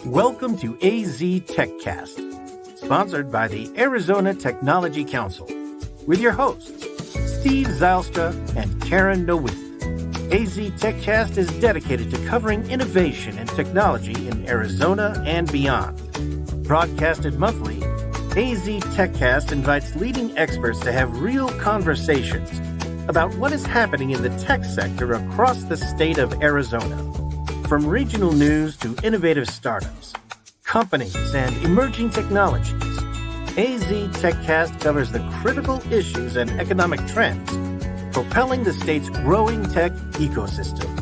Welcome to AZ TechCast, sponsored by the Arizona Technology Council, with your hosts, Steve Zylstra and Karen Nowicki. AZ TechCast is dedicated to covering innovation and technology in Arizona and beyond. Broadcasted monthly, AZ TechCast invites leading experts to have real conversations about what is happening in the tech sector across the state of Arizona. From regional news to innovative startups, companies, and emerging technologies, AZ TechCast covers the critical issues and economic trends propelling the state's growing tech ecosystem.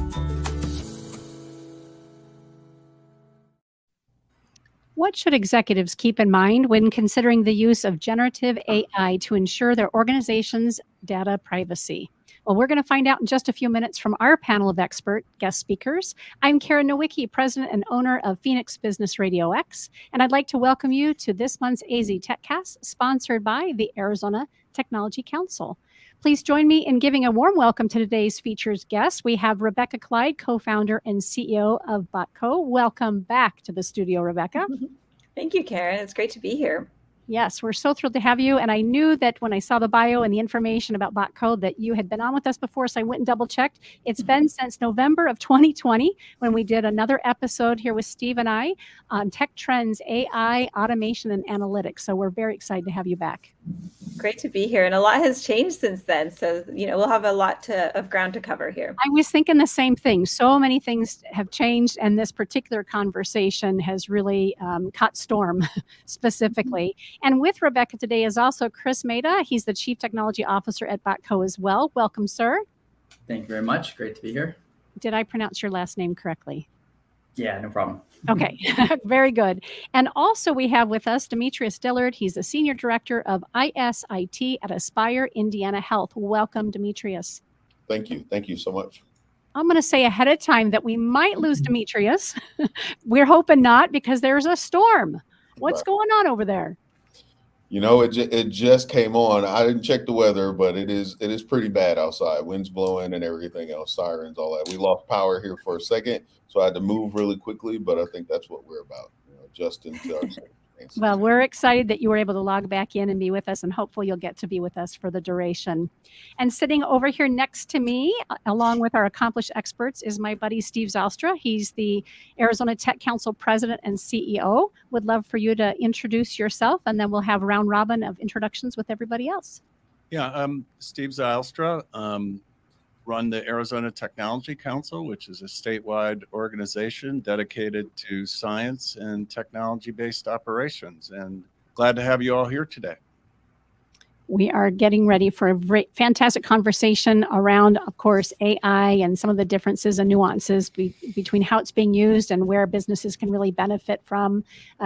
What should executives keep in mind when considering the use of generative AI to ensure their organization's data privacy? Well, we're going to find out in just a few minutes from our panel of expert guest speakers. I'm Karen Nowicki, president and owner of Phoenix Business Radio X, and I'd like to welcome you to this month's AZ TechCast, sponsored by the Arizona Technology Council. Please join me in giving a warm welcome to today's featured guest. We have Rebecca Clyde, co-founder and CEO of Botco. Welcome back to the studio, Rebecca. Thank you, Karen. It's great to be here. Yes, we're so thrilled to have you. And I knew that when I saw the bio and the information about Botco that you had been on with us before, so I went and double checked. It's been since November of 2020 when we did another episode here with Steve and I on tech trends, AI, automation, and analytics. So we're very excited to have you back. Great to be here. And a lot has changed since then. So, we'll have a lot of ground to cover here. I was thinking the same thing. So many things have changed. And this particular conversation has really caught storm specifically. And with Rebecca today is also Chris Maida. He's the Chief Technology Officer at Botco as well. Welcome, sir. Thank you very much. Great to be here. Did I pronounce your last name correctly? Yeah, no problem. Okay, very good. And also we have with us Demetrius Dillard. He's the Senior Director of ISIT at Aspire Indiana Health. Welcome, Demetrius. Thank you. Thank you so much. I'm going to say ahead of time that we might lose Demetrius. We're hoping not, because there's a storm. What's going on over there? It just came on. I didn't check the weather, but it is pretty bad outside. Winds blowing and everything else, sirens, all that. We lost power here for a second, so I had to move really quickly, but I think that's what we're about, adjusting to our circumstances. Well, we're excited that you were able to log back in and be with us, and hopefully you'll get to be with us for the duration. And sitting over here next to me, along with our accomplished experts, is my buddy Steve Zylstra. He's the Arizona Tech Council President and CEO. Would love for you to introduce yourself, and then we'll have a round robin of introductions with everybody else. Yeah, I'm Steve Zylstra. Run the Arizona Technology Council, which is a statewide organization dedicated to science and technology-based operations. And glad to have you all here today. We are getting ready for a fantastic conversation around, of course, AI and some of the differences and nuances between how it's being used and where businesses can really benefit from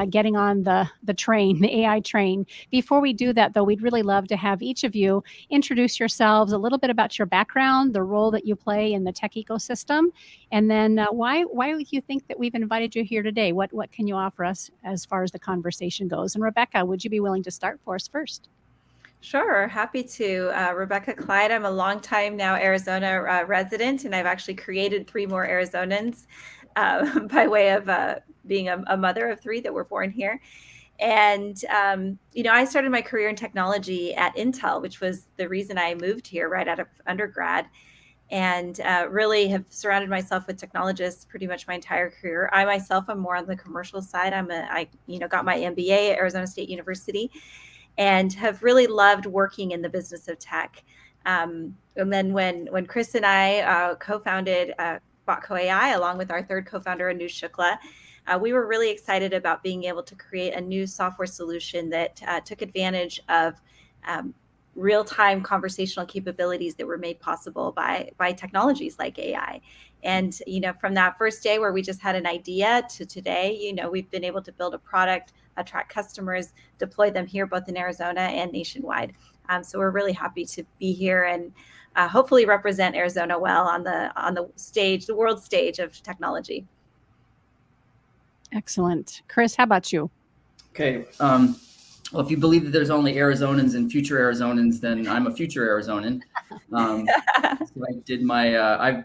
getting on the train, the AI train. Before we do that, though, we'd really love to have each of you introduce yourselves, a little bit about your background, the role that you play in the tech ecosystem, and then why do you think that we've invited you here today? What can you offer us as far as the conversation goes? And Rebecca, would you be willing to start for us first? Sure, happy to. Rebecca Clyde, I'm a longtime now Arizona resident, and I've actually created 3 more Arizonans by way of being a mother of 3 that were born here. And, I started my career in technology at Intel, which was the reason I moved here right out of undergrad, and really have surrounded myself with technologists pretty much my entire career. I myself am more on the commercial side. I got my MBA at Arizona State University, and have really loved working in the business of tech. And then when Chris and I co-founded Botco AI, along with our third co-founder, Anush Shukla, we were really excited about being able to create a new software solution that took advantage of real-time conversational capabilities that were made possible by technologies like AI. And, from that first day where we just had an idea to today, we've been able to build a product, attract customers, deploy them here, both in Arizona and nationwide. So we're really happy to be here and hopefully represent Arizona well on the stage, the world stage of technology. Excellent. Chris, how about you? Okay. Well, if you believe that there's only Arizonans and future Arizonans, then I'm a future Arizonan. So I did my, I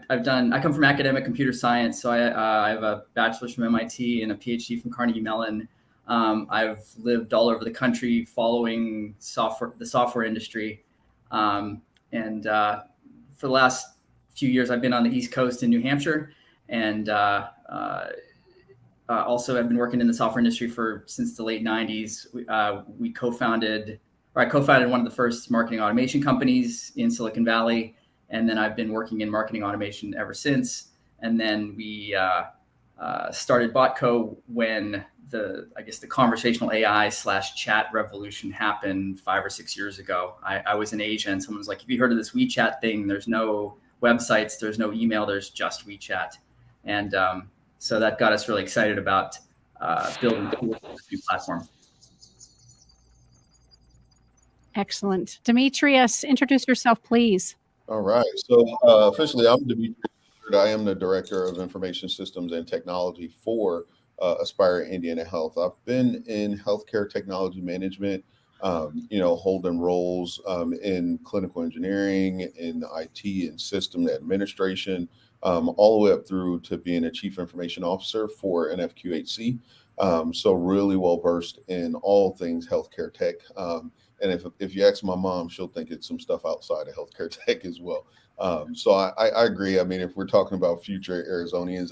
come from academic computer science. So I have a bachelor's from MIT and a PhD from Carnegie Mellon. I've lived all over the country following the software industry. And for the last few years, I've been on the East Coast in New Hampshire. And also, I've been working in the software industry since the late 90s. I co-founded one of the first marketing automation companies in Silicon Valley. And then I've been working in marketing automation ever since. And then we started Botco when the conversational AI / chat revolution happened 5 or 6 years ago. I was in Asia and someone was like, have you heard of this WeChat thing? There's no websites, there's no email, there's just WeChat. And so that got us really excited about building this new platform. Excellent. Demetrius, introduce yourself, please. All right. So officially, I'm Demetrius. I am the Director of Information Systems and Technology for Aspire Indiana Health. I've been in healthcare technology management, holding roles in clinical engineering, in IT and system administration, all the way up through to being a Chief Information Officer for NFQHC. So really well versed in all things healthcare tech. And if you ask my mom, she'll think it's some stuff outside of healthcare tech as well. So I agree. I mean, if we're talking about future Arizonians,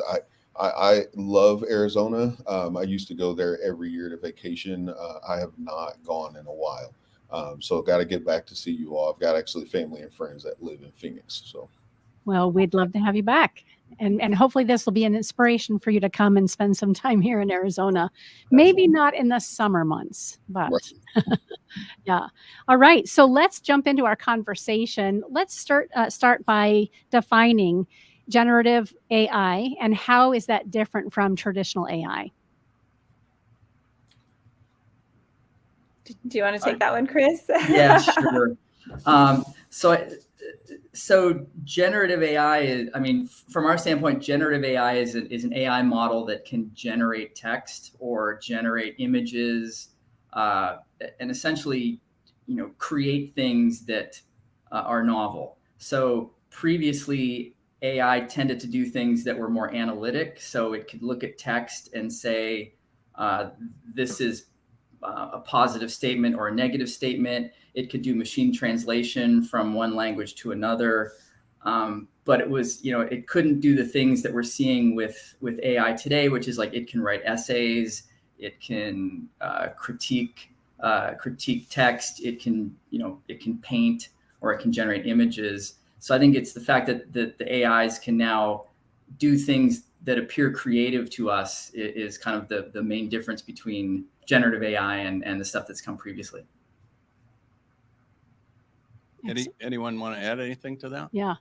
I love Arizona. I used to go there every year to vacation. I have not gone in a while. So got to get back to see you all. I've got actually family and friends that live in Phoenix. So, well, we'd love to have you back. And hopefully this will be an inspiration for you to come and spend some time here in Arizona. Maybe not in the summer months, but right. Yeah. All right. So let's jump into our conversation. Let's start by defining generative AI and how is that different from traditional AI? Do you want to take that one, Chris? Yeah, sure. So generative AI is, I mean, from our standpoint, generative AI is an AI model that can generate text or generate images, and essentially, create things that are novel. So previously, AI tended to do things that were more analytic. So it could look at text and say, this is a positive statement or a negative statement. It could do machine translation from one language to another. But it was, it couldn't do the things that we're seeing with AI today, which is like it can write essays, it can critique text, it can paint, or it can generate images. So I think it's the fact that the AIs can now do things that appear creative to us is kind of the main difference between generative AI and the stuff that's come previously. Anyone want to add anything to that? Yeah.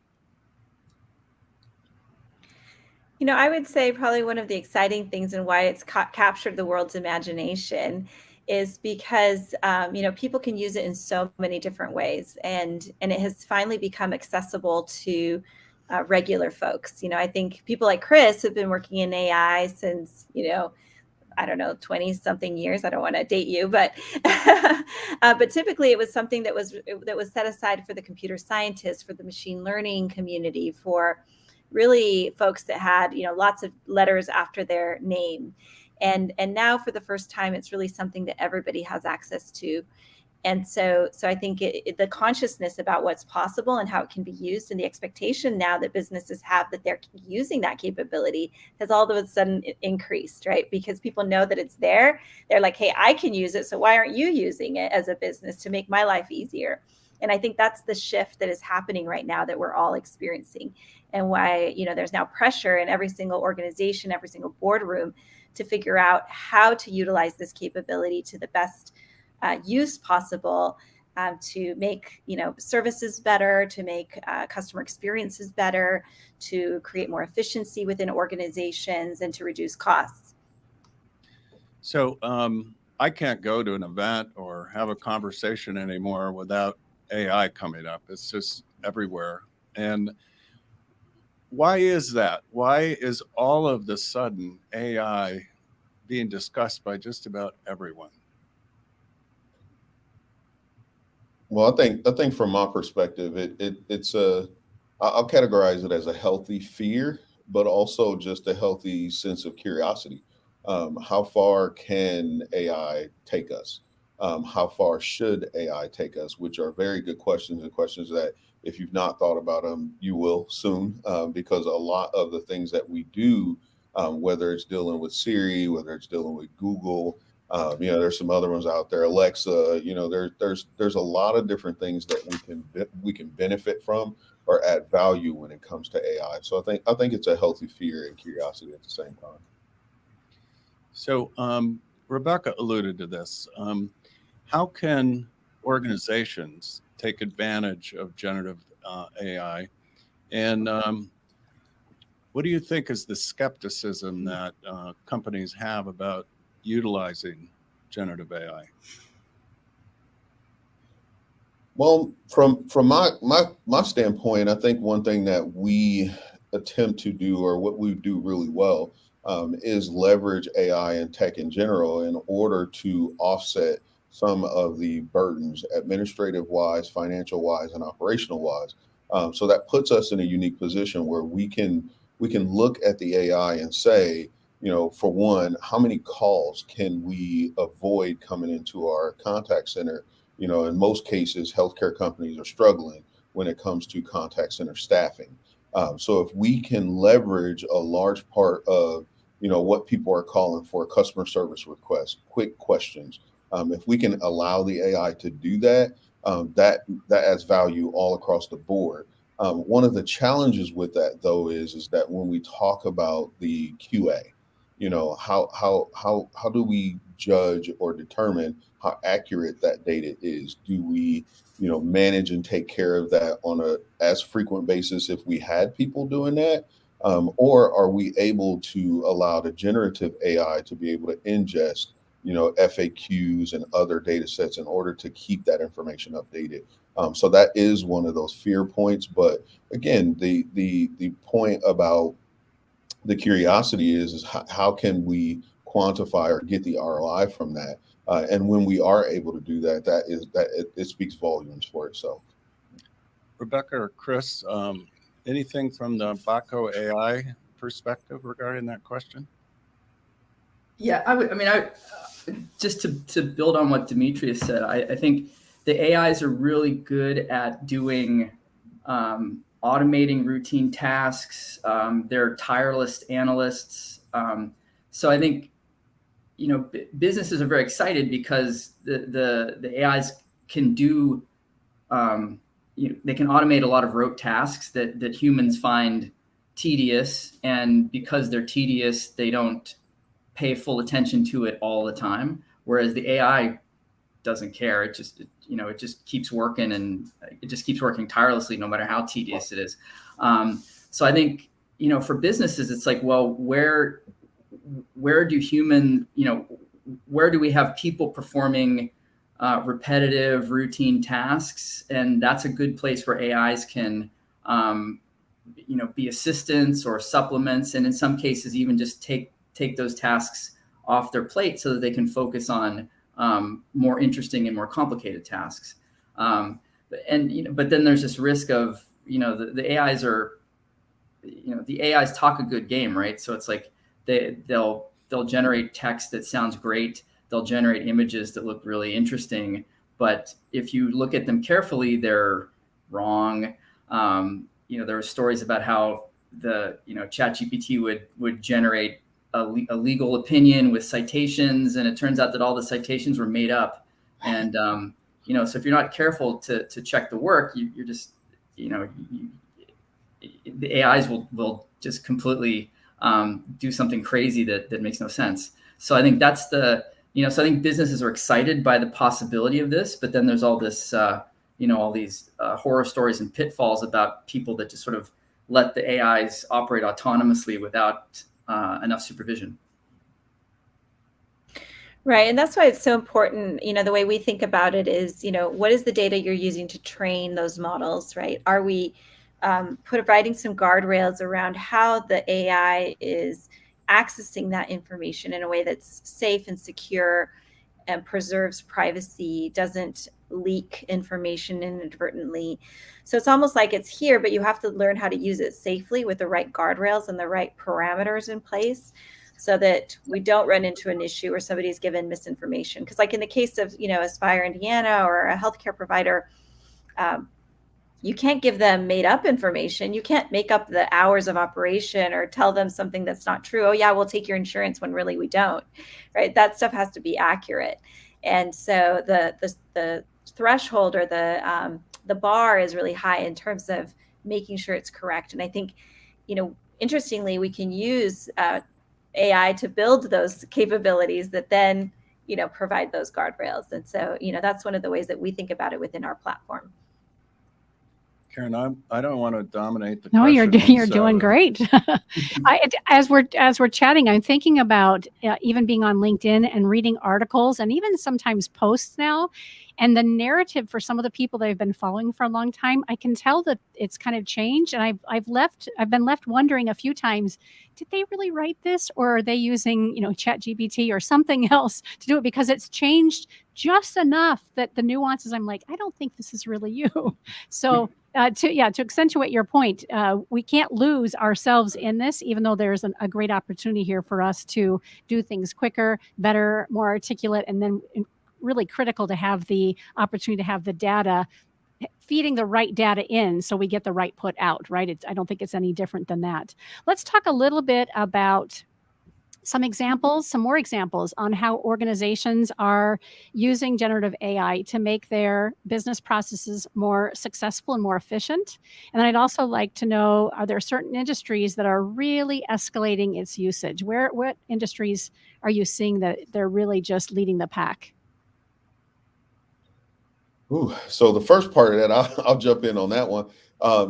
I would say probably one of the exciting things and why it's captured the world's imagination is because, people can use it in so many different ways. And it has finally become accessible to regular folks. I think people like Chris have been working in AI since, I don't know, 20 something years. I don't want to date you, but but typically it was something that was set aside for the computer scientists, for the machine learning community, for really folks that had, lots of letters after their name. And now for the first time, it's really something that everybody has access to. And so I think the consciousness about what's possible and how it can be used, and the expectation now that businesses have that they're using that capability has all of a sudden increased, right? Because people know that it's there. They're like, hey, I can use it. So why aren't you using it as a business to make my life easier? And I think that's the shift that is happening right now that we're all experiencing, and why, there's now pressure in every single organization, every single boardroom to figure out how to utilize this capability to the best use possible, to make services better, to make customer experiences better, to create more efficiency within organizations, and to reduce costs. So I can't go to an event or have a conversation anymore without AI coming up. It's just everywhere. And why is that? Why is all of the sudden AI being discussed by just about everyone? Well, I think from my perspective, it's I'll categorize it as a healthy fear, but also just a healthy sense of curiosity. How far can AI take us? How far should AI take us? Which are very good questions, and questions that if you've not thought about them, you will soon, because a lot of the things that we do, whether it's dealing with Siri, whether it's dealing with Google, there's some other ones out there, Alexa. There's a lot of different things that we can benefit from or add value when it comes to AI. So I think it's a healthy fear and curiosity at the same time. So Rebecca alluded to this. How can organizations take advantage of generative AI? And what do you think is the skepticism that companies have about utilizing generative AI? Well, from my standpoint, I think one thing that we attempt to do, or what we do really well, is leverage AI and tech in general in order to offset some of the burdens, administrative wise, financial wise, and operational wise. So that puts us in a unique position where we can look at the AI and say, for one, how many calls can we avoid coming into our contact center? In most cases, healthcare companies are struggling when it comes to contact center staffing. So if we can leverage a large part of, what people are calling for customer service requests, quick questions, if we can allow the AI to do that, that adds value all across the board. One of the challenges with that, though, is that when we talk about the QA, how do we judge or determine how accurate that data is? Do we, manage and take care of that on a as frequent basis if we had people doing that? Or are we able to allow the generative AI to be able to ingest, FAQs and other data sets in order to keep that information updated? So that is one of those fear points. But again, the point about the curiosity is how can we quantify or get the ROI from that? And when we are able to do that, it speaks volumes for itself. Rebecca or Chris, anything from the Baco AI perspective regarding that question? Yeah, just to build on what Demetrius said, I think the AIs are really good at doing automating routine tasks. They're tireless analysts. So I think, businesses are very excited because the AIs can do, they can automate a lot of rote tasks that humans find tedious. And because they're tedious, they don't pay full attention to it all the time. Whereas the AI doesn't care. It just keeps working, and it just keeps working tirelessly, no matter how tedious it is. So I think, for businesses, it's like, well, where do we have people performing repetitive routine tasks? And that's a good place where AIs can, be assistants or supplements. And in some cases, even just take those tasks off their plate so that they can focus on more interesting and more complicated tasks. But then there's this risk of, the AIs are, the AIs talk a good game, right? So it's like they'll generate text that sounds great. They'll generate images that look really interesting. But if you look at them carefully, they're wrong. There are stories about how the, ChatGPT would generate a legal opinion with citations, and it turns out that all the citations were made up. And so if you're not careful to check the work, you're just, the AIs will just completely do something crazy that makes no sense. So I think that's so I think businesses are excited by the possibility of this, but then there's all this, all these horror stories and pitfalls about people that just sort of let the AIs operate autonomously without enough supervision. Right. And that's why it's so important. The way we think about it is, what is the data you're using to train those models, right? Are we providing some guardrails around how the AI is accessing that information in a way that's safe and secure? and preserves privacy, doesn't leak information inadvertently. So it's almost like it's here, but you have to learn how to use it safely with the right guardrails and the right parameters in place, so that we don't run into an issue where somebody's given misinformation. Because like in the case of, Aspire Indiana or a healthcare provider, you can't give them made up information. You can't make up the hours of operation or tell them something that's not true. Oh yeah, we'll take your insurance when really we don't, right? That stuff has to be accurate. And so the threshold or the bar is really high in terms of making sure it's correct. And I think, interestingly, we can use AI to build those capabilities that then, provide those guardrails. And so, that's one of the ways that we think about it within our platform. Karen, I don't want to dominate the No, you're question. doing great. As we're chatting, I'm thinking about even being on LinkedIn and reading articles and even sometimes posts now, and the narrative for some of the people that I've been following for a long time. I can tell that it's kind of changed, and I've been left wondering a few times, did they really write this, or are they using ChatGPT or something else to do it? Because it's changed just enough that the nuances, I'm like, I don't think this is really you. So. To accentuate your point, we can't lose ourselves in this, even though there's a great opportunity here for us to do things quicker, better, more articulate, and then really critical to have the opportunity to have the data, feeding the right data in so we get the right put out, right? I don't think it's any different than that. Let's talk a little bit about some more examples on how organizations are using generative AI to make their business processes more successful and more efficient. And then I'd also like to know, are there certain industries that are really escalating its usage? What industries are you seeing that they're really just leading the pack? Ooh, so the first part of that, I'll jump in on that one.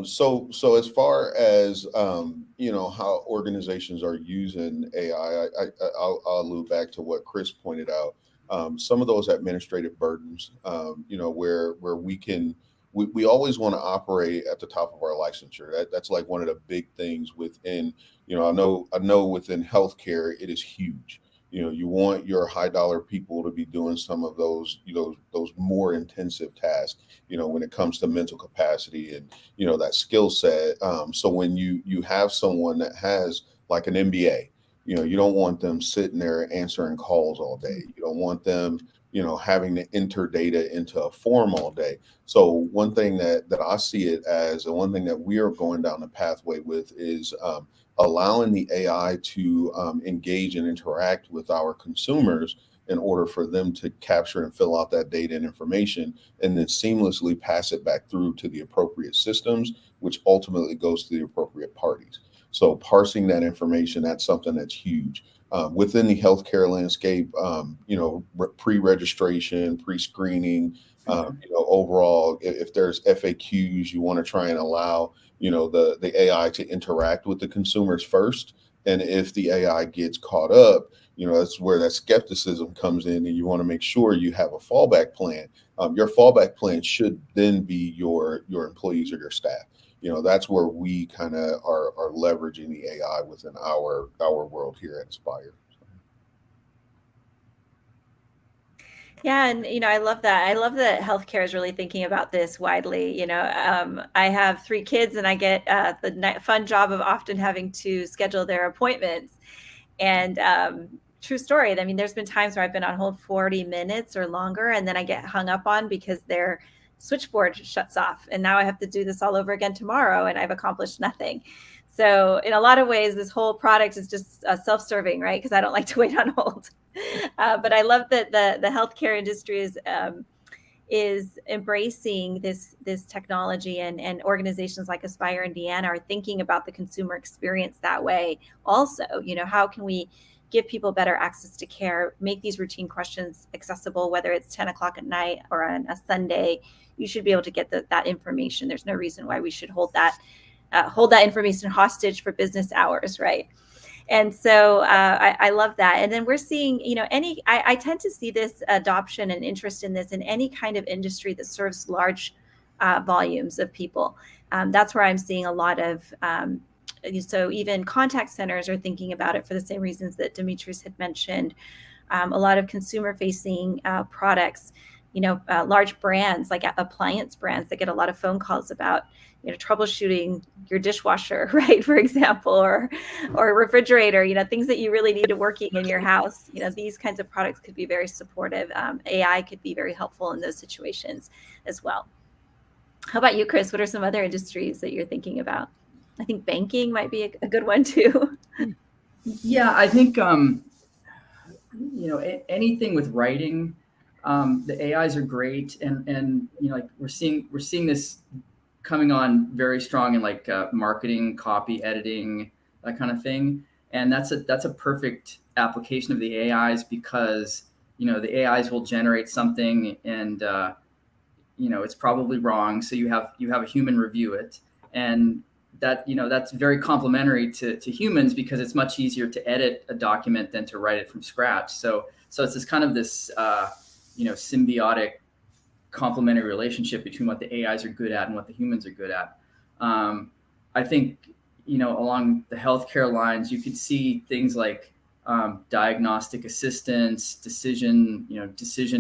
So as far as how organizations are using AI, I'll allude back to what Chris pointed out. Some of those administrative burdens, where we always want to operate at the top of our licensure. That's like one of the big things within. I know within healthcare it is huge. You want your high dollar people to be doing some of those those more intensive tasks, when it comes to mental capacity and that skill set. So when you have someone that has like an MBA, you don't want them sitting there answering calls all day. You don't want them having to enter data into a form all day. So one thing that I see it as, and one thing that we are going down the pathway with is allowing the AI to engage and interact with our consumers in order for them to capture and fill out that data and information, and then seamlessly pass it back through to the appropriate systems, which ultimately goes to the appropriate parties. So parsing that information, that's something that's huge. Within the healthcare landscape, pre-registration, pre-screening, overall, if there's FAQs, you want to try and allow the AI to interact with the consumers first. And if the AI gets caught up, that's where that skepticism comes in, and you want to make sure you have a fallback plan. Your fallback plan should then be your employees or your staff. That's where we kind of are leveraging the AI within our world here at Aspire. Yeah, and I love that. I love that healthcare is really thinking about this widely. I have 3 kids, and I get the fun job of often having to schedule their appointments. And true story. I mean, there's been times where I've been on hold 40 minutes or longer, and then I get hung up on because their switchboard shuts off, and now I have to do this all over again tomorrow, and I've accomplished nothing. So in a lot of ways, this whole product is just self-serving, right? Because I don't like to wait on hold. But I love that the healthcare industry is embracing this technology, and organizations like Aspire Indiana are thinking about the consumer experience that way. Also, how can we give people better access to care, make these routine questions accessible, whether it's 10 o'clock at night or on a Sunday, you should be able to get that information. There's no reason why we should hold that information hostage for business hours, right? And so I love that. And then we're seeing, I tend to see this adoption and interest in this in any kind of industry that serves large volumes of people. That's where I'm seeing a lot of, so even contact centers are thinking about it for the same reasons that Demetrius had mentioned. a lot of consumer-facing products, large brands like appliance brands that get a lot of phone calls about, troubleshooting your dishwasher, right, for example, or refrigerator, things that you really need working in your house. These kinds of products could be very supportive. AI could be very helpful in those situations as well. How about you, Chris? What are some other industries that you're thinking about? I think banking might be a good one too. Yeah, I think anything with writing, the AIs are great, and like we're seeing this coming on very strong in like marketing, copy editing, that kind of thing. And that's a perfect application of the AIs, because the AIs will generate something, and it's probably wrong, so you have a human review it, and that's very complementary to humans, because it's much easier to edit a document than to write it from scratch. So it's this kind of this symbiotic, complementary relationship between what the AIs are good at and what the humans are good at. I think along the healthcare lines, you could see things like diagnostic assistance, decision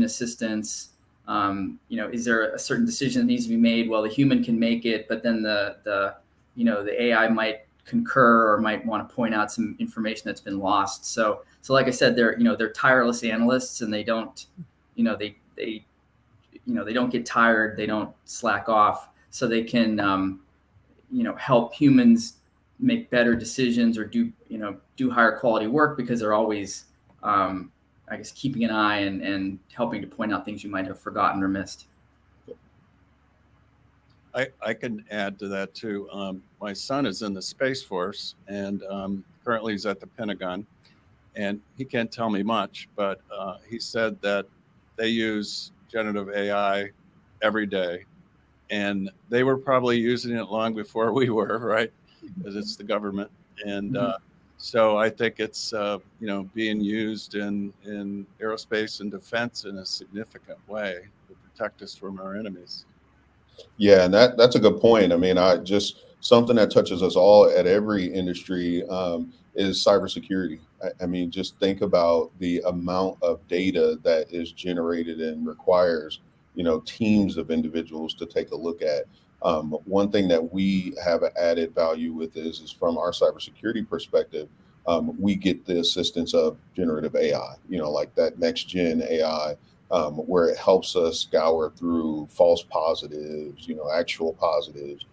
assistance. Is there a certain decision that needs to be made? Well, the human can make it, but then the AI might concur or might want to point out some information that's been lost. So like I said, they're tireless analysts, and they don't they don't get tired, they don't slack off, so they can help humans make better decisions or do higher quality work, because they're always I guess keeping an eye and helping to point out things you might have forgotten or missed. I can add to that too. My son is in the Space Force, and currently he's at the Pentagon, and he can't tell me much, but he said that they use generative AI every day, and they were probably using it long before we were, right? Because it's the government. And so I think it's being used in aerospace and defense in a significant way to protect us from our enemies. Yeah, and that's a good point. I mean, something that touches us all at every industry is cybersecurity. I mean, just think about the amount of data that is generated and requires, teams of individuals to take a look at. One thing that we have added value with is from our cybersecurity perspective, we get the assistance of generative AI, like that next gen AI, where it helps us scour through false positives, actual positives,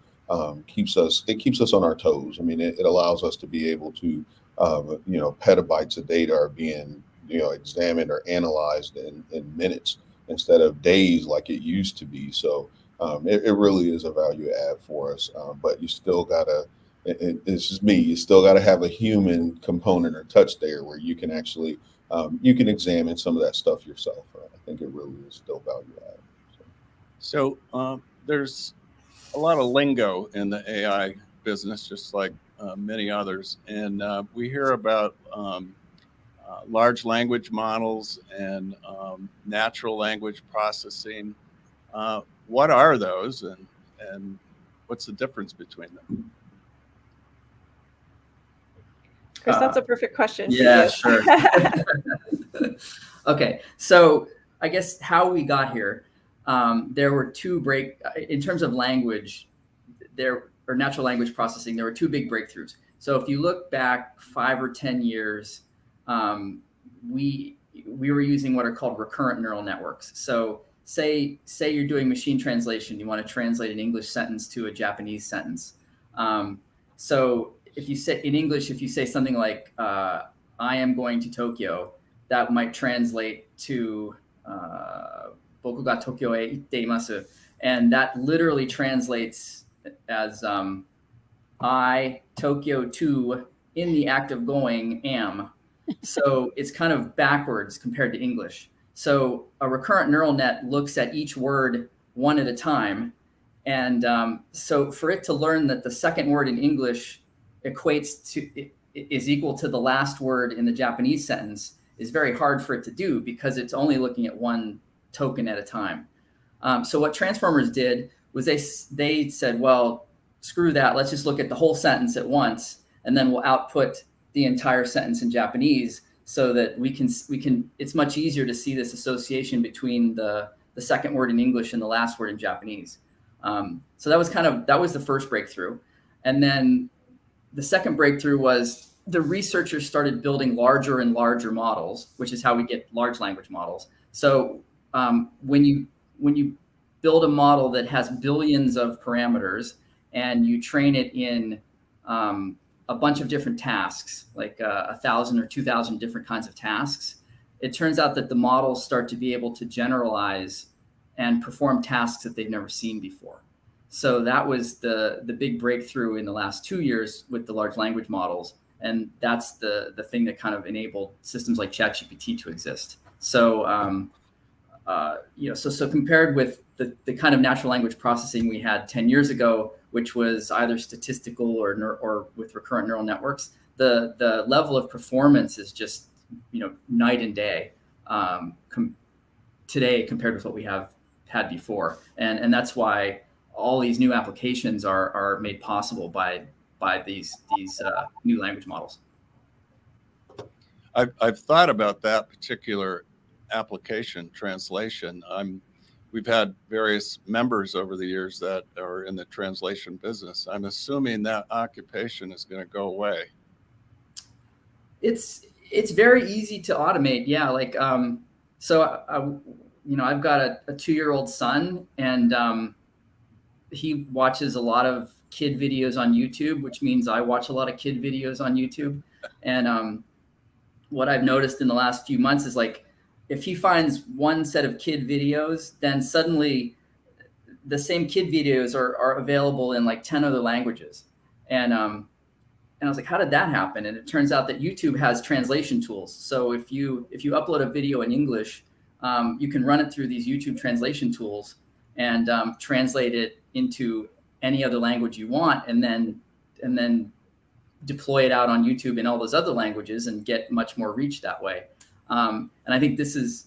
keeps us on our toes. I mean, it allows us to be able to, petabytes of data are being, examined or analyzed in minutes instead of days like it used to be. So it really is a value add for us. But you still gotta, it's just me, you still gotta have a human component or touch there where you can actually, you can examine some of that stuff yourself. Right? I think it really is still value add. So there's a lot of lingo in the AI business, just like many others. And we hear about large language models and natural language processing. What are those, and what's the difference between them? Chris, that's a perfect question. Yeah, sure. Okay, so I guess how we got here, there were in terms of language, or natural language processing, there were two big breakthroughs. So if you look back 5 or 10 years, we were using what are called recurrent neural networks. So say you're doing machine translation, you want to translate an English sentence to a Japanese sentence. So if you say in English, if you say something like, I am going to Tokyo, that might translate to boku ga Tokyo e itte imasu. And that literally translates as I, Tokyo to, in the act of going, am. So it's kind of backwards compared to English. So a recurrent neural net looks at each word one at a time. And so for it to learn that the second word in English is equal to the last word in the Japanese sentence is very hard for it to do, because it's only looking at one token at a time. So what transformers did was they said, well, screw that. Let's just look at the whole sentence at once, and then we'll output the entire sentence in Japanese. so that we can, it's much easier to see this association between the second word in English and the last word in Japanese. So that was the first breakthrough. And then the second breakthrough was the researchers started building larger and larger models, which is how we get large language models. So when you build a model that has billions of parameters and you train it in a bunch of different tasks, like 1,000 or 2,000 different kinds of tasks, it turns out that the models start to be able to generalize and perform tasks that they've never seen before. So that was the big breakthrough in the last 2 years with the large language models. And that's the thing that kind of enabled systems like ChatGPT to exist. So, so compared with the kind of natural language processing we had 10 years ago, which was either statistical or with recurrent neural networks, the level of performance is just, night and day today compared with what we have had before. And that's why all these new applications are made possible by these new language models. I've thought about that particular application translation. We've had various members over the years that are in the translation business. I'm assuming that occupation is going to go away. It's very easy to automate. Yeah. Like, I've got a 2-year-old son, and he watches a lot of kid videos on YouTube, which means I watch a lot of kid videos on YouTube. And what I've noticed in the last few months is, like, if he finds one set of kid videos, then suddenly the same kid videos are available in like 10 other languages. And I was like, how did that happen? And it turns out that YouTube has translation tools. So if you upload a video in English, you can run it through these YouTube translation tools and translate it into any other language you want, and then deploy it out on YouTube in all those other languages and get much more reach that way. And I think this is,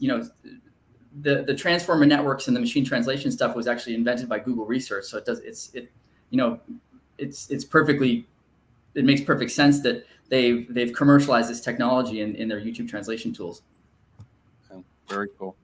the transformer networks and the machine translation stuff was actually invented by Google Research. So it makes perfect sense that they've commercialized this technology in their YouTube translation tools. Very cool.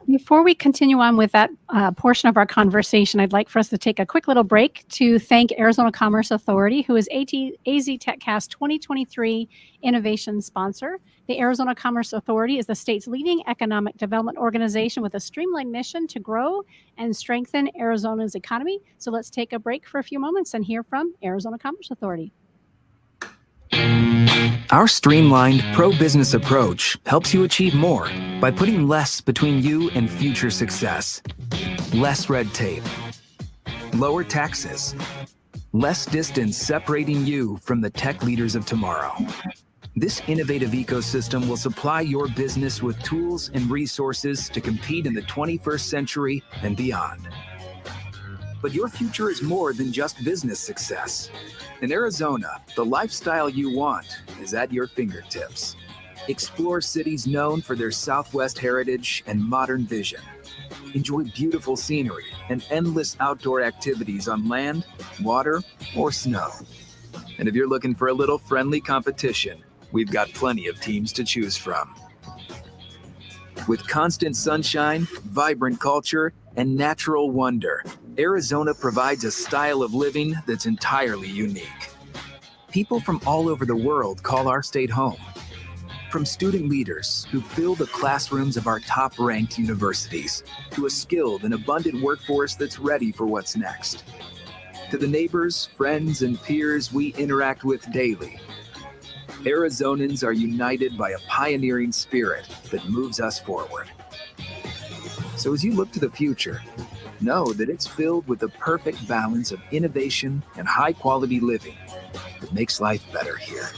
Before we continue on with that portion of our conversation, I'd like for us to take a quick little break to thank Arizona Commerce Authority, who is AZ TechCast 2023 innovation sponsor. The Arizona Commerce Authority is the state's leading economic development organization with a streamlined mission to grow and strengthen Arizona's economy. So let's take a break for a few moments and hear from Arizona Commerce Authority. Our streamlined pro-business approach helps you achieve more by putting less between you and future success. Less red tape, lower taxes, less distance separating you from the tech leaders of tomorrow. This innovative ecosystem will supply your business with tools and resources to compete in the 21st century and beyond. But your future is more than just business success. In Arizona, the lifestyle you want is at your fingertips. Explore cities known for their Southwest heritage and modern vision. Enjoy beautiful scenery and endless outdoor activities on land, water, or snow. And if you're looking for a little friendly competition, we've got plenty of teams to choose from. With constant sunshine, vibrant culture, and natural wonder, Arizona provides a style of living that's entirely unique. People from all over the world call our state home. From student leaders who fill the classrooms of our top-ranked universities, to a skilled and abundant workforce that's ready for what's next. To the neighbors, friends, and peers we interact with daily, Arizonans are united by a pioneering spirit that moves us forward. So as you look to the future, know that it's filled with the perfect balance of innovation and high-quality living that makes life better here.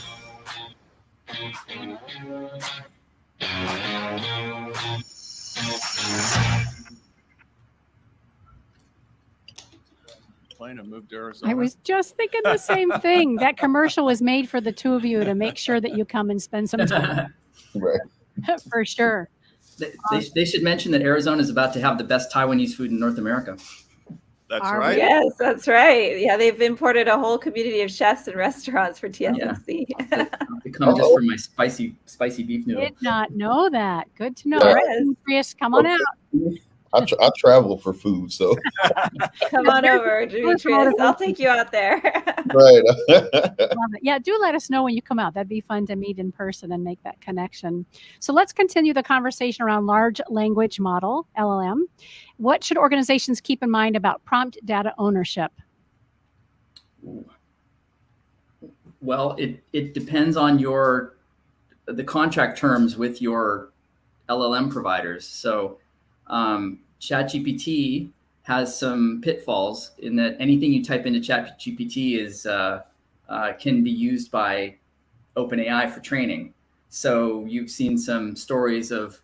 Plan to move to Arizona. I was just thinking the same thing. That commercial was made for the two of you to make sure that you come and spend some time. Right. For sure. They should mention that Arizona is about to have the best Taiwanese food in North America. That's Are right. we? Yes, that's right. Yeah, they've imported a whole community of chefs and restaurants for TSMC. I'll become just for my spicy beef noodle. Did not know that. Good to know. Yeah. All right, Demetrius, come on out. I travel for food, so Come on over, Demetrius. I'll take you out there. right. Love it. Yeah, do let us know when you come out. That'd be fun to meet in person and make that connection. So let's continue the conversation around large language model, LLM. What should organizations keep in mind about prompt data ownership? Well, it depends on the contract terms with your LLM providers. So ChatGPT has some pitfalls in that anything you type into ChatGPT can be used by OpenAI for training. So you've seen some stories of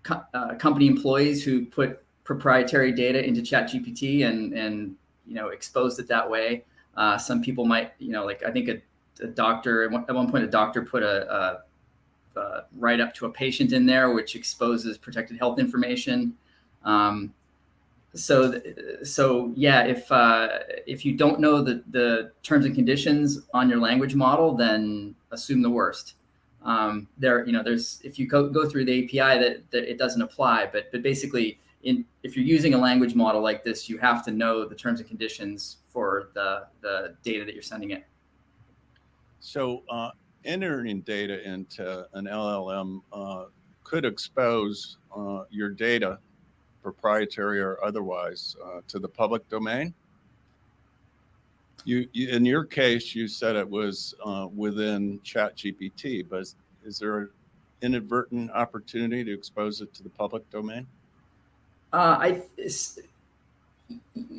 company employees who put proprietary data into ChatGPT and exposed it that way. Some people might, like I think a doctor at one point, a doctor put a write up to a patient in there, which exposes protected health information. So yeah, if you don't know the terms and conditions on your language model, then assume the worst. There's if you go through the API that it doesn't apply, but basically if you're using a language model like this, you have to know the terms and conditions for the data that you're sending it. So entering data into an LLM could expose your data, proprietary or otherwise, to the public domain. You in your case, you said it was within ChatGPT, but is there an inadvertent opportunity to expose it to the public domain?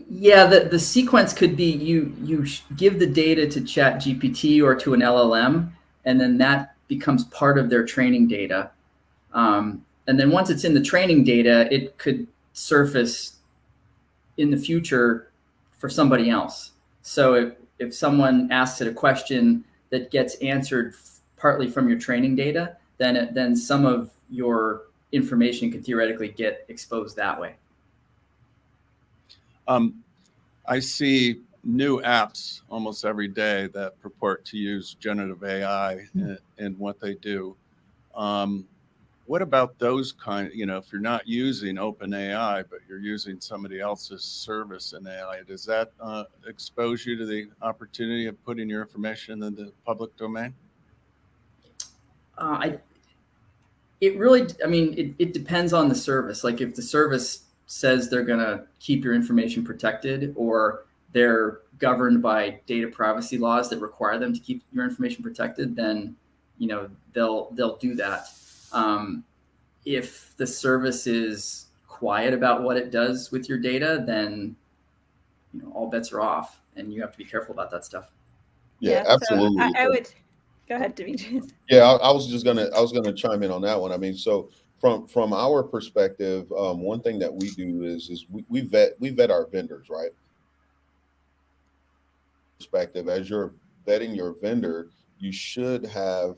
Yeah, the sequence could be you give the data to ChatGPT or to an LLM, and then that becomes part of their training data. And then once it's in the training data, it could surface in the future for somebody else. So if someone asks it a question that gets answered partly from your training data, then some of your information could theoretically get exposed that way. I see new apps almost every day that purport to use generative AI in what they do. What about those kind? If you're not using OpenAI, but you're using somebody else's service in AI, does that expose you to the opportunity of putting your information in the public domain? It depends on the service. Like if the service says they're going to keep your information protected, or they're governed by data privacy laws that require them to keep your information protected, then they'll do that. If the service is quiet about what it does with your data, then all bets are off, and you have to be careful about that stuff. Yeah, So absolutely. I would go ahead, Demetrius. Yeah, I was gonna chime in on that one. I mean, so from our perspective, one thing that we do is we vet our vendors, right? Perspective, as you're vetting your vendor, you should have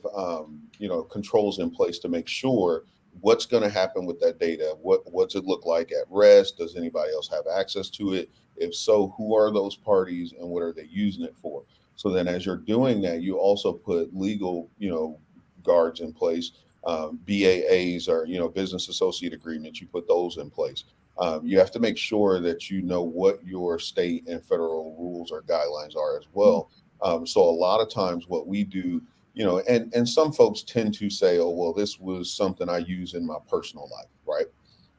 controls in place to make sure what's going to happen with that data. What's it look like at rest? Does anybody else have access to it? If so, who are those parties and what are they using it for? So then as you're doing that, you also put legal, guards in place, BAAs or, business associate agreements, you put those in place. You have to make sure that you know what your state and federal rules or guidelines are as well. So a lot of times what we do, and some folks tend to say, oh, well, this was something I use in my personal life, right?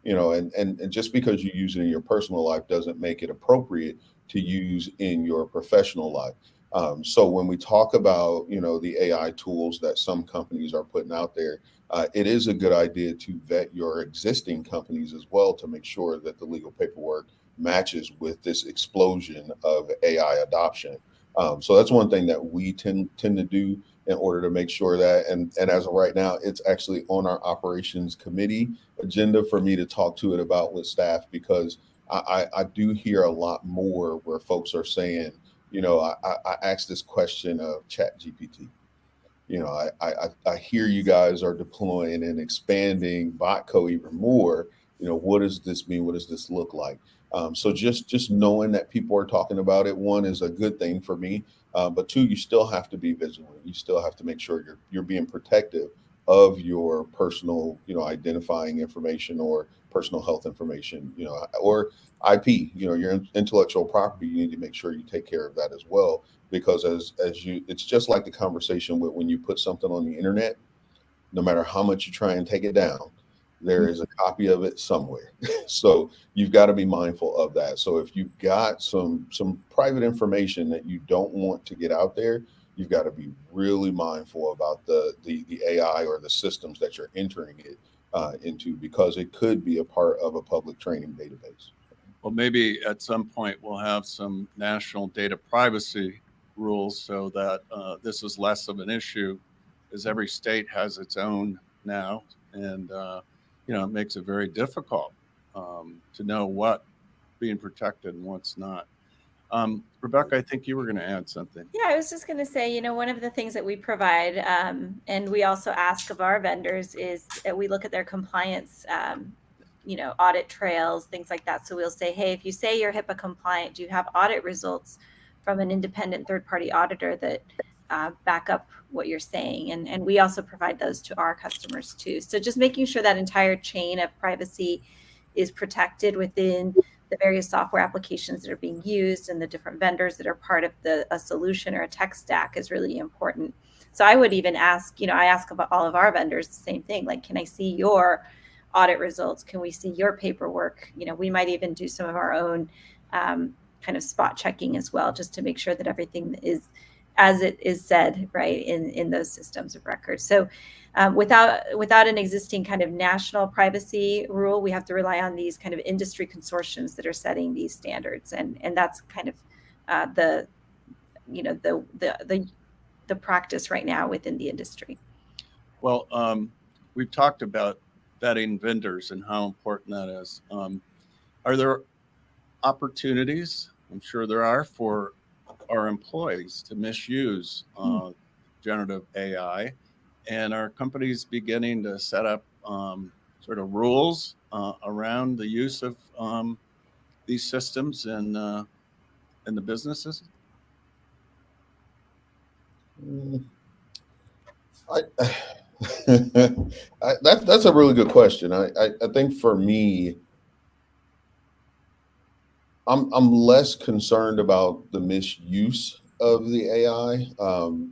And just because you use it in your personal life doesn't make it appropriate to use in your professional life. So when we talk about, the AI tools that some companies are putting out there, it is a good idea to vet your existing companies as well to make sure that the legal paperwork matches with this explosion of AI adoption. So that's one thing that we tend to do in order to make sure that, and as of right now, it's actually on our operations committee agenda for me to talk to it about with staff, because I do hear a lot more where folks are saying, I asked this question of ChatGPT. I hear you guys are deploying and expanding Botco even more. What does this mean? What does this look like? So just knowing that people are talking about it, one, is a good thing for me. But two, you still have to be vigilant. You still have to make sure you're being protective of your personal, identifying information or personal health information, or IP, your intellectual property. You need to make sure you take care of that as well, because it's just like the conversation with when you put something on the internet. No matter how much you try and take it down, there is a copy of it somewhere. So you've got to be mindful of that. So if you've got some private information that you don't want to get out there, you've got to be really mindful about the AI or the systems that you're entering it into, because it could be a part of a public training database. Well, maybe at some point we'll have some national data privacy rules so that this is less of an issue, as every state has its own now, and it makes it very difficult to know what being protected and what's not. Rebecca, I think you were going to add something. Yeah, I was just going to say, one of the things that we provide, and we also ask of our vendors, is that we look at their compliance, audit trails, things like that. So we'll say, hey, if you say you're HIPAA compliant, do you have audit results from an independent third-party auditor that back up what you're saying? And we also provide those to our customers too. So just making sure that entire chain of privacy is protected within the various software applications that are being used and the different vendors that are part of a solution or a tech stack is really important. So I would even ask, I ask about all of our vendors the same thing, like, can I see your audit results? Can we see your paperwork? We might even do some of our own kind of spot checking as well, just to make sure that everything is as it is said, right, in those systems of record. So without an existing kind of national privacy rule, we have to rely on these kind of industry consortiums that are setting these standards, and that's kind of the practice right now within the industry. Well, we've talked about vetting vendors and how important that is. Are there opportunities? I'm sure there are, for our employees to misuse generative AI, and are companies beginning to set up sort of rules around the use of these systems in the businesses? That's a really good question. I think for me, I'm less concerned about the misuse of the AI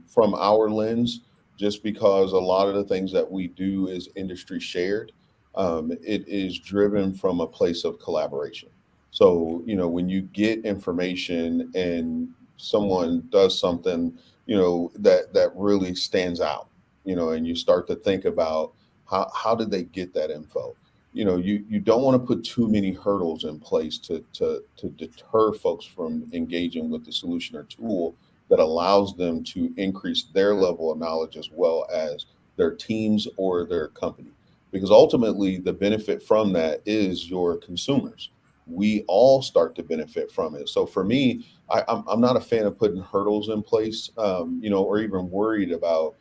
from our lens, just because a lot of the things that we do is industry shared. It is driven from a place of collaboration. So, when you get information and someone does something, that really stands out, and you start to think about how did they get that info? You don't want to put too many hurdles in place to deter folks from engaging with the solution or tool that allows them to increase their level of knowledge as well as their teams or their company. Because ultimately, the benefit from that is your consumers. We all start to benefit from it. So for me, I'm not a fan of putting hurdles in place, or even worried about,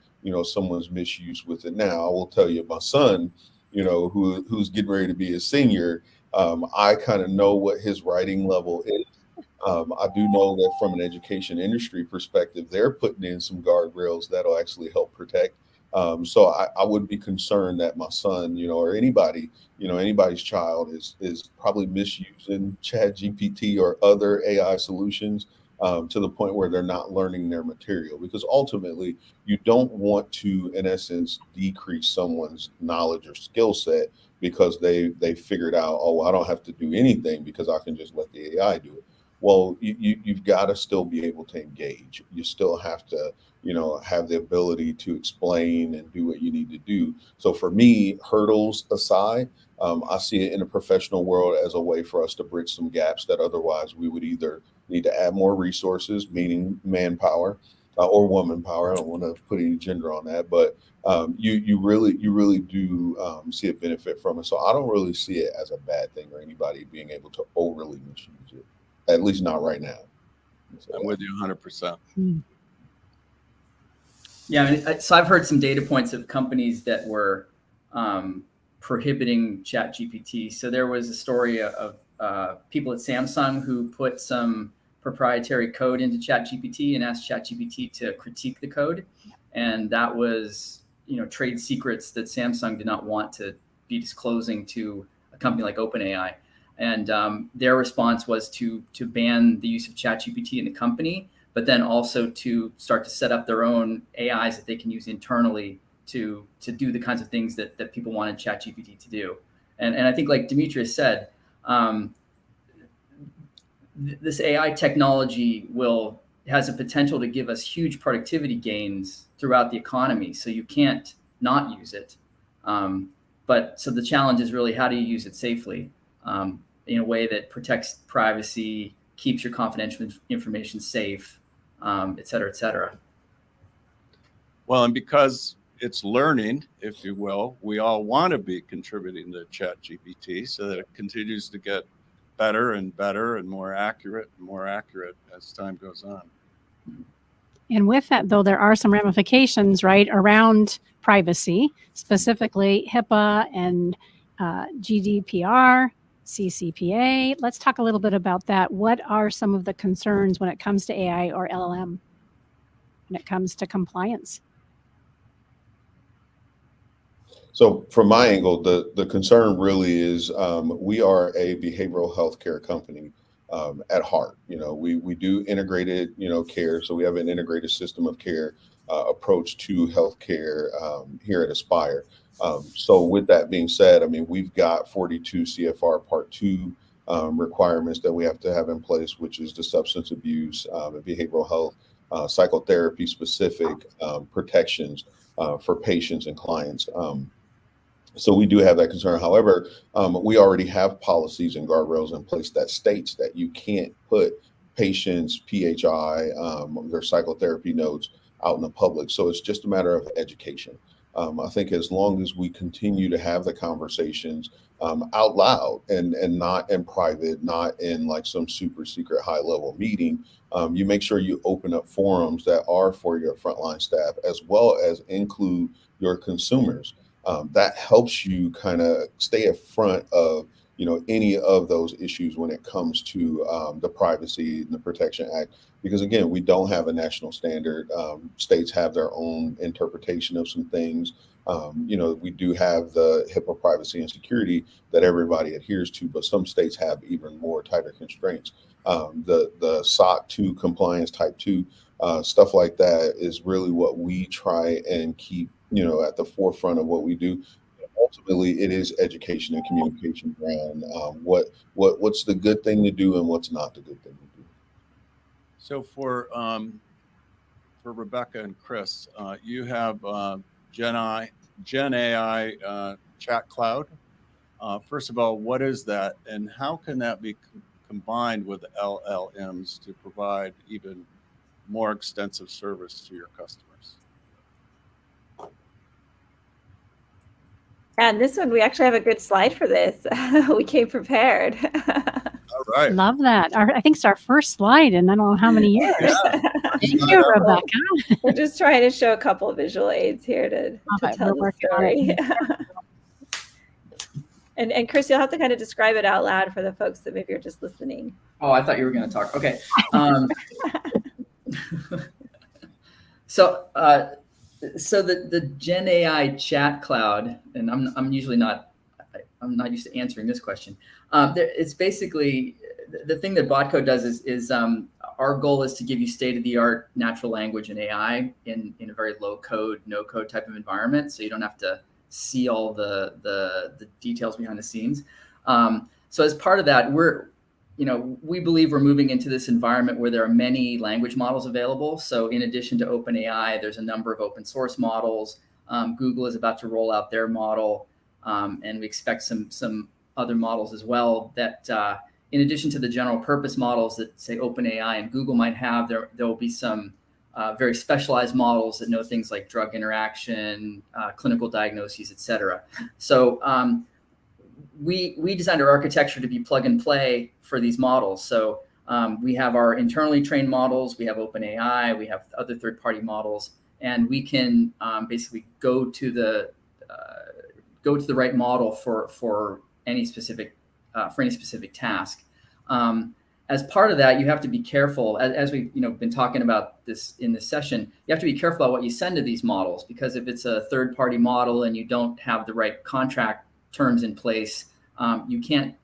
someone's misuse with it. Now, I will tell you, my son, who's getting ready to be a senior, I kind of know what his writing level is. I do know that from an education industry perspective, they're putting in some guardrails that'll actually help protect. So I would be concerned that my son, or anybody, anybody's child is probably misusing ChatGPT or other AI solutions to the point where they're not learning their material. Because ultimately, you don't want to, in essence, decrease someone's knowledge or skill set because they figured out, oh, I don't have to do anything because I can just let the AI do it. Well, you've got to still be able to engage. You still have to, have the ability to explain and do what you need to do. So for me, hurdles aside, I see it in the professional world as a way for us to bridge some gaps that otherwise we would either need to add more resources, meaning manpower or woman power. I don't want to put any gender on that, but you really do see a benefit from it. So I don't really see it as a bad thing or anybody being able to overly misuse it, at least not right now. So, I'm with you 100%. Yeah, so I've heard some data points of companies that were prohibiting ChatGPT. So there was a story of people at Samsung who put some proprietary code into ChatGPT and asked ChatGPT to critique the code. And that was, trade secrets that Samsung did not want to be disclosing to a company like OpenAI. And their response was to ban the use of ChatGPT in the company, but then also to start to set up their own AIs that they can use internally to do the kinds of things that people wanted ChatGPT to do. And I think, like Demetrius said, this AI technology has a potential to give us huge productivity gains throughout the economy. So you can't not use it. But so the challenge is really, how do you use it safely in a way that protects privacy, keeps your confidential information safe, et cetera, et cetera. Well, and because it's learning, if you will, we all want to be contributing to ChatGPT so that it continues to get better and better and more accurate as time goes on. And with that, though, there are some ramifications, right, around privacy, specifically HIPAA and GDPR, CCPA. Let's talk a little bit about that. What are some of the concerns when it comes to AI or LLM, when it comes to compliance? So from my angle, the concern really is we are a behavioral health care company at heart. We do integrated, care. So we have an integrated system of care approach to healthcare here at Aspire. So with that being said, we've got 42 CFR Part 2 requirements that we have to have in place, which is the substance abuse and behavioral health, psychotherapy specific protections for patients and clients. So we do have that concern. However, we already have policies and guardrails in place that states that you can't put patients' PHI, their psychotherapy notes out in the public. So it's just a matter of education. I think as long as we continue to have the conversations out loud and not in private, not in like some super secret high level meeting, you make sure you open up forums that are for your frontline staff, as well as include your consumers. That helps you kind of stay in front of any of those issues when it comes to the Privacy and the Protection Act, because again, we don't have a national standard. States have their own interpretation of some things. We do have the HIPAA privacy and security that everybody adheres to, but some states have even more tighter constraints. The SOC 2 compliance type 2 stuff like that is really what we try and keep at the forefront of what we do. Ultimately, it is education and communication around what's the good thing to do and what's not the good thing to do. So for Rebecca and Chris, you have Gen AI Chat Cloud. First of all, what is that, and how can that be combined with LLMs to provide even more extensive service to your customers? And this one, we actually have a good slide for this. We came prepared. All right. Love that. I think it's our first slide in I don't know how many years. Thank you, Rebecca. We're just trying to show a couple of visual aids here to tell the story. And Chris, you'll have to kind of describe it out loud for the folks that maybe are just listening. Oh, I thought you were going to talk. Okay. So the Gen AI Chat Cloud, and I'm not used to answering this question. It's basically the thing that BotCode does is our goal is to give you state-of-the-art natural language and AI in a very low code, no code type of environment, so you don't have to see all the details behind the scenes. So as part of that, we believe we're moving into this environment where there are many language models available. So in addition to OpenAI, there's a number of open source models. Google is about to roll out their model, and we expect some other models as well that in addition to the general purpose models that say OpenAI and Google might have, there will be some very specialized models that know things like drug interaction, clinical diagnoses, et cetera. So we designed our architecture to be plug and play for these models. So we have our internally trained models, we have OpenAI, we have other third-party models, and we can basically go to the right model for any specific for any specific task. As part of that, you have to be careful, as we've been talking about this in this session, you have to be careful about what you send to these models, because if it's a third-party model and you don't have the right contract terms in place, you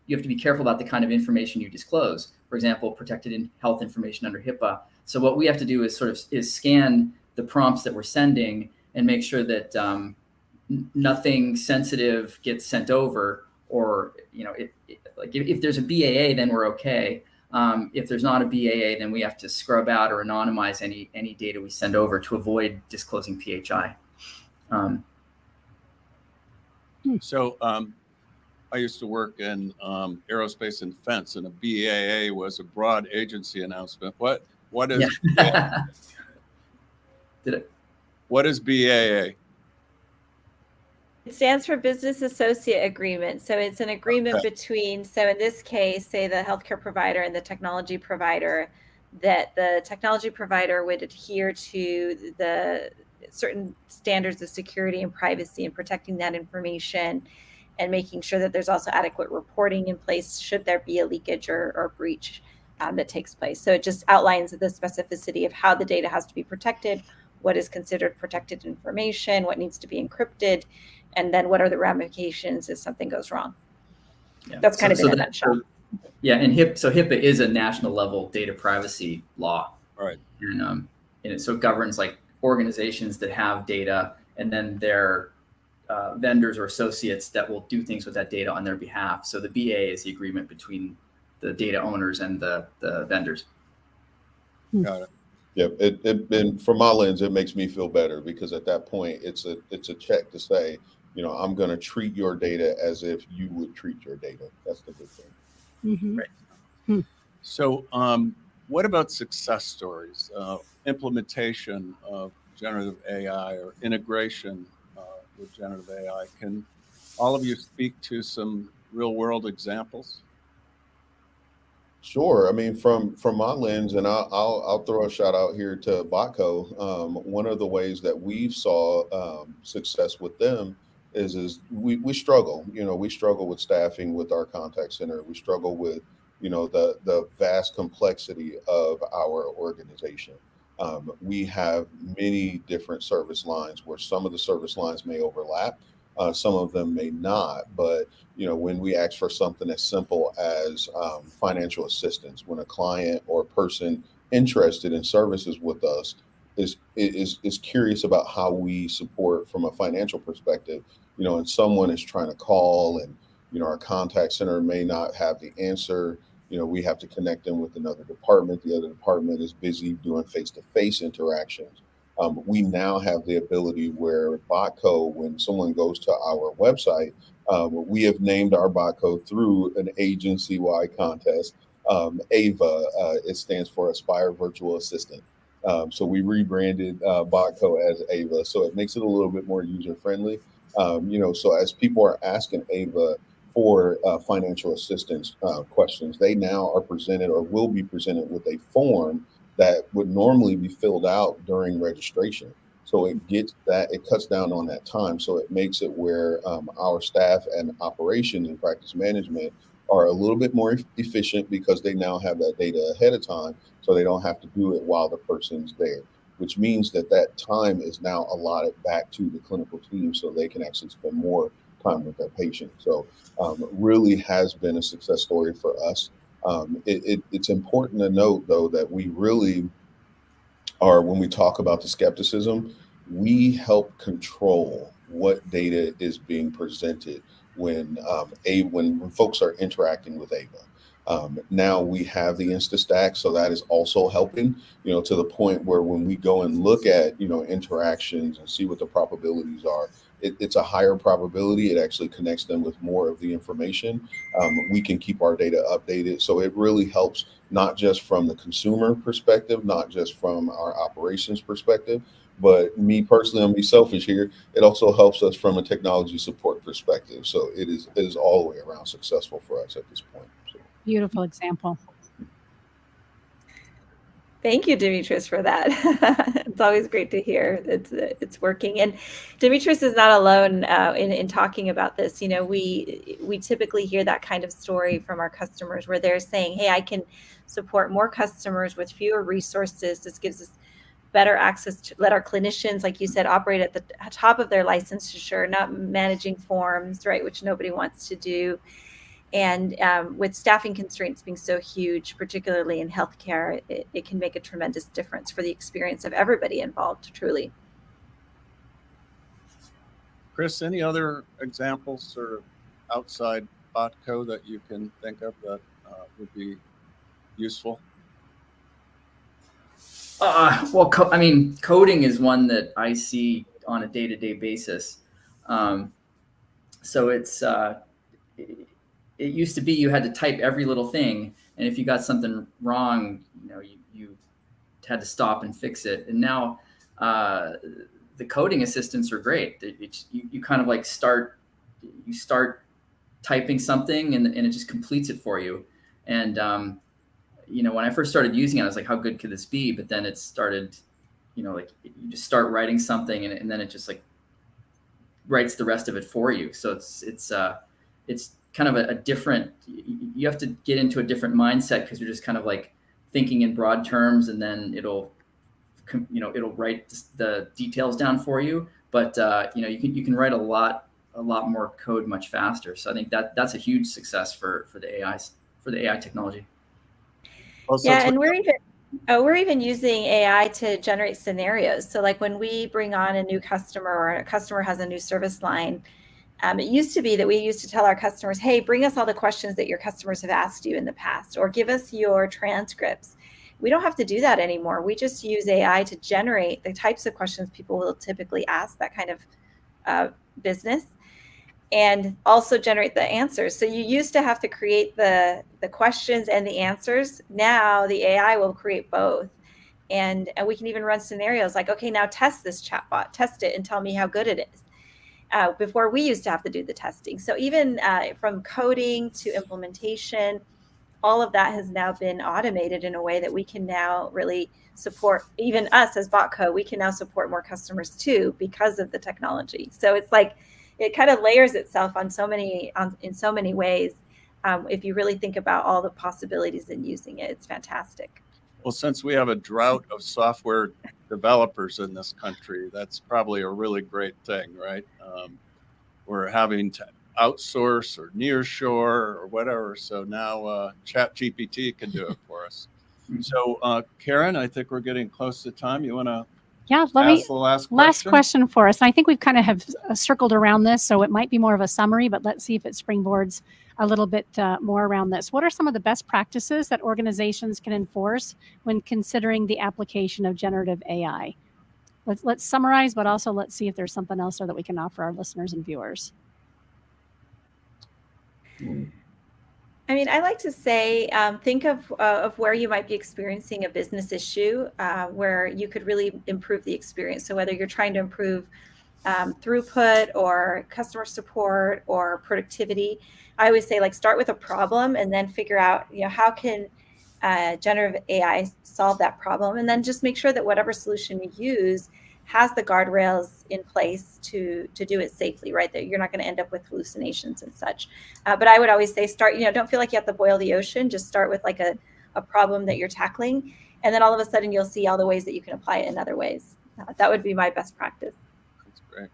have to be careful about the kind of information you disclose. For example, protected in health information under HIPAA. So what we have to do is scan the prompts that we're sending and make sure that nothing sensitive gets sent over, or if there's a BAA, then we're okay. If there's not a BAA, then we have to scrub out or anonymize any data we send over to avoid disclosing PHI. So I used to work in aerospace and defense, and a BAA was a broad agency announcement. What is Yeah. What is BAA? It stands for Business Associate Agreement. So it's an agreement between, so in this case, say the healthcare provider and the technology provider, that the technology provider would adhere to the certain standards of security and privacy and protecting that information, and making sure that there's also adequate reporting in place should there be a leakage or breach that takes place. So it just outlines the specificity of how the data has to be protected, what is considered protected information, what needs to be encrypted, and then what are the ramifications if something goes wrong. Yeah. That's kind of in a nutshell. Yeah, and HIPAA is a national level data privacy law. Right. And so it governs like organizations that have data, and then their vendors or associates that will do things with that data on their behalf. So the BA is the agreement between the data owners and the vendors. Got it. Yeah, and from my lens, it makes me feel better, because at that point, it's a check to say, I'm going to treat your data as if you would treat your data. That's the good thing. Mm-hmm. Right. So what about success stories, implementation of generative AI or integration with generative AI? Can all of you speak to some real world examples? Sure. I mean, from my lens, and I'll throw a shout out here to Botco. One of the ways that we've saw success with them is we struggle. We struggle with staffing with our contact center. We struggle with the vast complexity of our organization. We have many different service lines where some of the service lines may overlap. Some of them may not, but when we ask for something as simple as financial assistance, when a client or person interested in services with us is curious about how we support from a financial perspective, and someone is trying to call, and our contact center may not have the answer. We have to connect them with another department. The other department is busy doing face-to-face interactions. We now have the ability where Botco, when someone goes to our website, we have named our Botco through an agency-wide contest. AVA, it stands for Aspire Virtual Assistant. So we rebranded Botco as AVA, so it makes it a little bit more user-friendly. So as people are asking AVA for financial assistance questions, they now are presented or will be presented with a form that would normally be filled out during registration. So it cuts down on that time. So it makes it where our staff and operations and practice management are a little bit more efficient, because they now have that data ahead of time, so they don't have to do it while the person's there, which means that time is now allotted back to the clinical team so they can actually spend more time with their patient. So really has been a success story for us. It's important to note, though, that we really are, when we talk about the skepticism, we help control what data is being presented when folks are interacting with AVA. Now we have the InstaStack, so that is also helping, to the point where when we go and look at, interactions and see what the probabilities are, it's a higher probability. It actually connects them with more of the information. We can keep our data updated. So it really helps, not just from the consumer perspective, not just from our operations perspective, but me personally, I'm be selfish here, it also helps us from a technology support perspective. So it is all the way around successful for us at this point. So. Beautiful example. Thank you, Demetrius, for that. It's always great to hear it's working. And Demetrius is not alone in talking about this. You know, we typically hear that kind of story from our customers where they're saying, "Hey, I can support more customers with fewer resources. This gives us better access to let our clinicians, like you said, operate at the top of their licensure, not managing forms, right, which nobody wants to do." And with staffing constraints being so huge, particularly in healthcare, it can make a tremendous difference for the experience of everybody involved, truly. Chris, any other examples or outside Botco that you can think of that would be useful? Well, I mean, coding is one that I see on a day-to-day basis. So it used to be you had to type every little thing, and if you got something wrong, you know, you had to stop and fix it. And now the coding assistants are great. You kind of like start typing something, and it just completes it for you. And you know, when I first started using it, I was like, how good could this be? But then it started, you know, like you just start writing something, and then it just like writes the rest of it for you. So it's kind of a different, you have to get into a different mindset, because you're just kind of like thinking in broad terms, and then it'll write the details down for you. But you know, you can write a lot more code much faster. So I think that's a huge success for the AI technology. Also, Yeah, and we're even using AI to generate scenarios. So like when we bring on a new customer, or a customer has a new service line, it used to be that we used to tell our customers, "Hey, bring us all the questions that your customers have asked you in the past, or give us your transcripts." We don't have to do that anymore. We just use AI to generate the types of questions people will typically ask that kind of business, and also generate the answers. So you used to have to create the questions and the answers. Now the AI will create both. And we can even run scenarios like, okay, now test this chatbot, test it and tell me how good it is. Before we used to have to do the testing. So even from coding to implementation, all of that has now been automated in a way that we can now really support, even us as Botco, we can now support more customers too because of the technology. So it's like it kind of layers itself in so many ways. If you really think about all the possibilities in using it, it's fantastic. Well, since we have a drought of software developers in this country, that's probably a really great thing, right? We're having to outsource or nearshore or whatever. So now ChatGPT can do it for us. So Karen, I think we're getting close to time. You want to ask the last question for us? And I think we've kind of have circled around this, so it might be more of a summary, but let's see if it springboards a little bit more around this. What are some of the best practices that organizations can enforce when considering the application of generative AI? Let's summarize, but also let's see if there's something else there that we can offer our listeners and viewers. I mean, I like to say, think of where you might be experiencing a business issue where you could really improve the experience. So whether you're trying to improve throughput or customer support or productivity, I always say, like, start with a problem and then figure out, you know, how can generative AI solve that problem, and then just make sure that whatever solution you use has the guardrails in place to do it safely, right? That you're not going to end up with hallucinations and such. But I would always say start, you know, don't feel like you have to boil the ocean. Just start with like a problem that you're tackling. And then all of a sudden you'll see all the ways that you can apply it in other ways. That would be my best practice. That's great.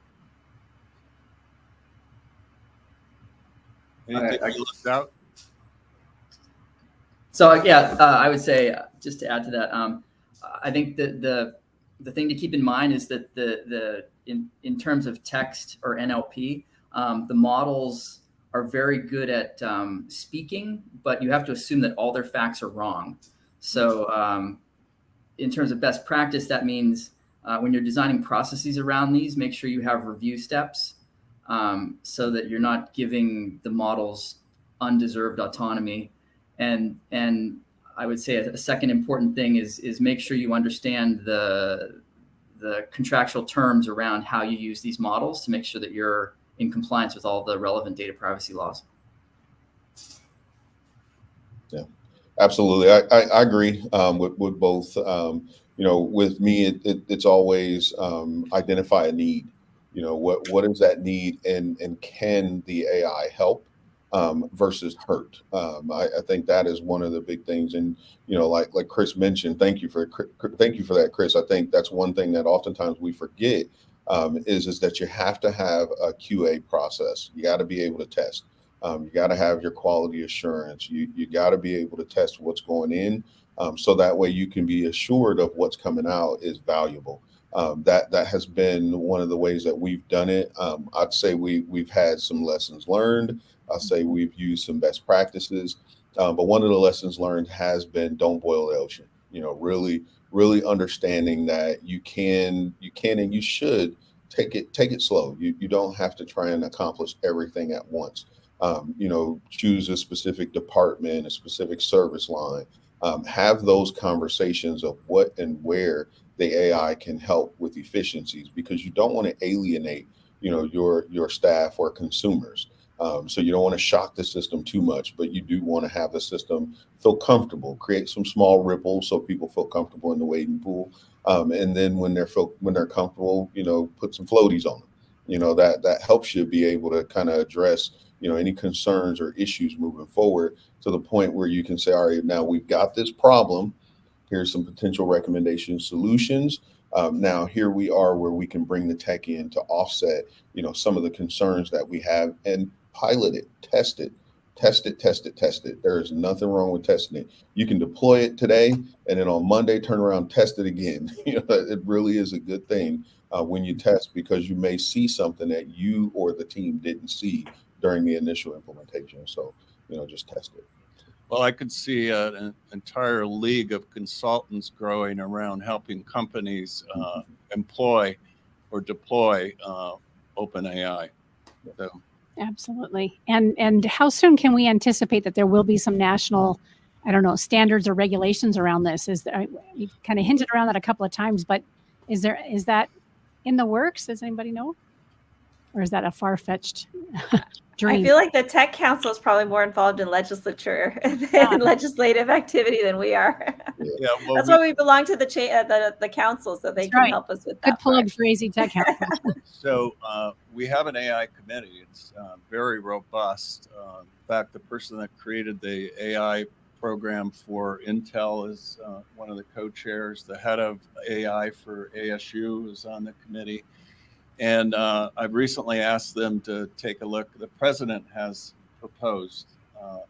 Anything you left out? So yeah, I would say, just to add to that, I think that the thing to keep in mind is that in terms of text or NLP, the models are very good at speaking, but you have to assume that all their facts are wrong. So in terms of best practice, that means when you're designing processes around these, make sure you have review steps so that you're not giving the models undeserved autonomy. And I would say a second important thing is make sure you understand the contractual terms around how you use these models to make sure that you're in compliance with all the relevant data privacy laws. Yeah. Absolutely. I agree with both. With me, it's always identify a need. What is that need, and can the AI help versus hurt? I think that is one of the big things. And like Chris mentioned, thank you for that, Chris. I think that's one thing that oftentimes we forget is that you have to have a QA process. You got to be able to test. You got to have your quality assurance. You got to be able to test what's going in, so that way you can be assured of what's coming out is valuable. That has been one of the ways that we've done it. I'd say we've had some lessons learned. I'd say we've used some best practices, but one of the lessons learned has been don't boil the ocean. Really understanding that you can and you should take it slow. You don't have to try and accomplish everything at once. Choose a specific department, a specific service line, have those conversations of what and where the AI can help with efficiencies, because you don't want to alienate, your staff or consumers. So you don't want to shock the system too much, but you do want to have the system feel comfortable, create some small ripples so people feel comfortable in the wading pool. And then when they're comfortable, put some floaties on them. That helps you be able to kind of address any concerns or issues moving forward, to the point where you can say, all right, now we've got this problem. Here's some potential recommendation solutions. Now here we are where we can bring the tech in to offset, some of the concerns that we have, and pilot it, test it. There is nothing wrong with testing it. You can deploy it today, and then on Monday, turn around, test it again. It really is a good thing when you test, because you may see something that you or the team didn't see during the initial implementation. So, just test it. Well, I could see an entire league of consultants growing around helping companies employ or deploy OpenAI. So. Absolutely. And how soon can we anticipate that there will be some national, standards or regulations around this? You kind of hinted around that a couple of times, but is that in the works? Does anybody know? Or is that a far-fetched dream? I feel like the Tech Council is probably more involved in legislature and legislative activity than we are. Yeah, well, that's why we belong to the council, so they can help us with that. Good plug for AZ Tech Council. So we have an AI committee. It's very robust. In fact, the person that created the AI program for Intel is one of the co-chairs. The head of AI for ASU is on the committee. And I've recently asked them to take a look. The president has proposed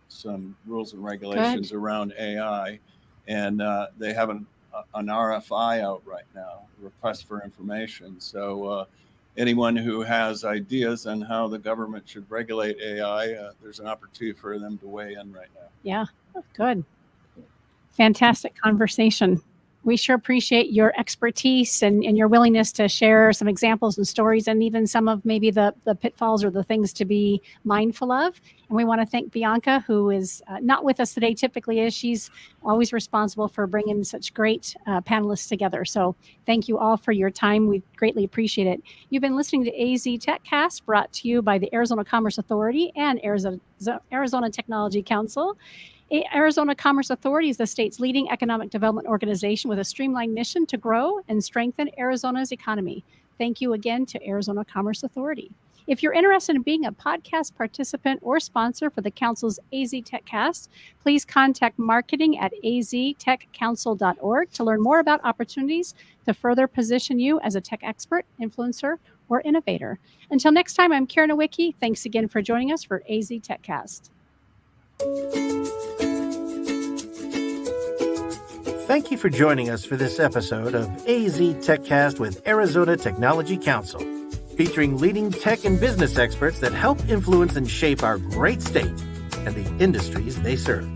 some rules and regulations around AI, and they have an RFI out right now, request for information. So anyone who has ideas on how the government should regulate AI, there's an opportunity for them to weigh in right now. Yeah, good. Fantastic conversation. We sure appreciate your expertise and your willingness to share some examples and stories, and even some of maybe the pitfalls or the things to be mindful of. And we want to thank Bianca, who is not with us today, typically is. She's always responsible for bringing such great panelists together. So thank you all for your time. We greatly appreciate it. You've been listening to AZ TechCast, brought to you by the Arizona Commerce Authority and Arizona Technology Council. Arizona Commerce Authority is the state's leading economic development organization with a streamlined mission to grow and strengthen Arizona's economy. Thank you again to Arizona Commerce Authority. If you're interested in being a podcast participant or sponsor for the Council's AZ TechCast, please contact marketing at aztechcouncil.org to learn more about opportunities to further position you as a tech expert, influencer, or innovator. Until next time, I'm Karen Nowicki. Thanks again for joining us for AZ TechCast. Thank you for joining us for this episode of AZ TechCast with Arizona Technology Council, featuring leading tech and business experts that help influence and shape our great state and the industries they serve.